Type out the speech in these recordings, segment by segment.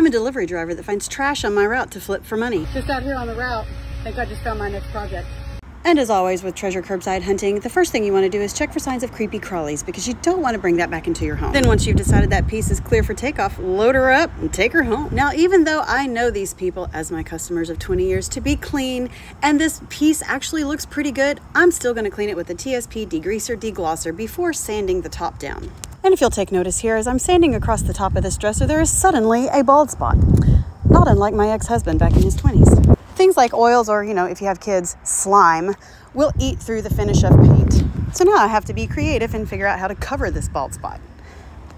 I'm a delivery driver that finds trash on my route to flip for money. Just out here on the route, I think I just found my next project. And as always with treasure curbside hunting, the first thing you want to do is check for signs of creepy crawlies because you don't want to bring that back into your home. Then once you've decided that piece is clear for takeoff, load her up and take her home. Now, even though I know these people as my customers of 20 years to be clean, and this piece actually looks pretty good, I'm still going to clean it with a TSP degreaser deglosser before sanding the top down. And if you'll take notice here, as I'm sanding across the top of this dresser, there is suddenly a bald spot. Not unlike my ex-husband back in his 20s. Things like oils or, if you have kids, slime, will eat through the finish of paint. So now I have to be creative and figure out how to cover this bald spot.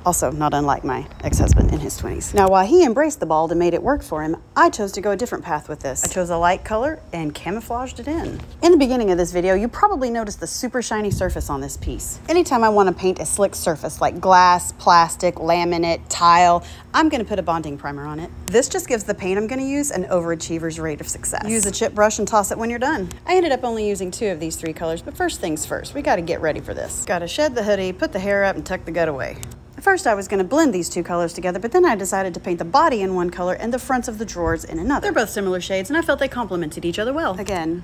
Also, not unlike my ex-husband in his 20s. Now, while he embraced the bald and made it work for him, I chose to go a different path with this. I chose a light color and camouflaged it in. In the beginning of this video, you probably noticed the super shiny surface on this piece. Anytime I want to paint a slick surface like glass, plastic, laminate, tile, I'm going to put a bonding primer on it. This just gives the paint I'm going to use an overachiever's rate of success. Use a chip brush and toss it when you're done. I ended up only using 2 of these 3 colors, but first things first, we got to get ready for this. Got to shed the hoodie, put the hair up, and tuck the gut away. First, I was going to blend these 2 colors together, but then I decided to paint the body in one color and the fronts of the drawers in another. They're both similar shades, and I felt they complemented each other well. Again,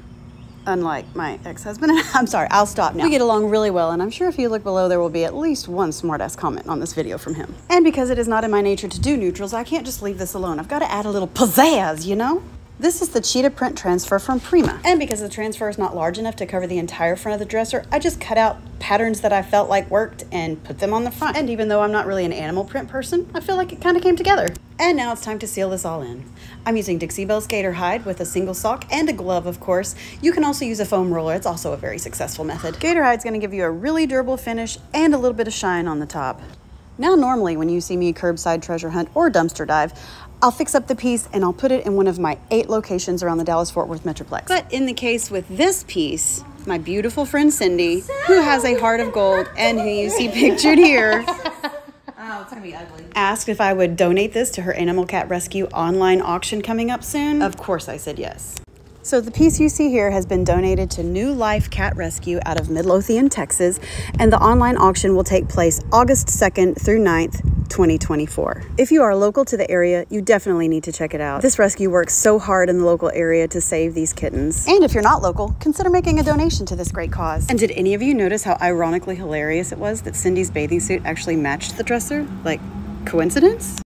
unlike my ex-husband. I'm sorry, I'll stop now. We get along really well, and I'm sure if you look below, there will be at least one smartass comment on this video from him. And because it is not in my nature to do neutrals, I can't just leave this alone. I've got to add a little pizzazz, you know? This is the cheetah print transfer from Prima. And because the transfer is not large enough to cover the entire front of the dresser, I just cut out patterns that I felt like worked and put them on the front. And even though I'm not really an animal print person, I feel like it kind of came together. And now it's time to seal this all in. I'm using Dixie Belle's Gator Hide with a single sock and a glove, of course. You can also use a foam roller. It's also a very successful method. Gator Hide's gonna give you a really durable finish and a little bit of shine on the top. Now, normally when you see me curbside treasure hunt or dumpster dive, I'll fix up the piece and I'll put it in one of my 8 locations around the Dallas-Fort Worth Metroplex. But in the case with this piece, my beautiful friend Cindy, who has a heart of gold and who you see pictured here, oh, it's gonna be ugly, asked if I would donate this to her animal cat rescue online auction coming up soon. Of course I said yes. So the piece you see here has been donated to New Life Cat Rescue out of Midlothian, Texas, and the online auction will take place August 2nd through 9th, 2024. If you are local to the area, you definitely need to check it out. This rescue works so hard in the local area to save these kittens. And if you're not local, consider making a donation to this great cause. And did any of you notice how ironically hilarious it was that Cindy's bathing suit actually matched the dresser? Like, coincidence?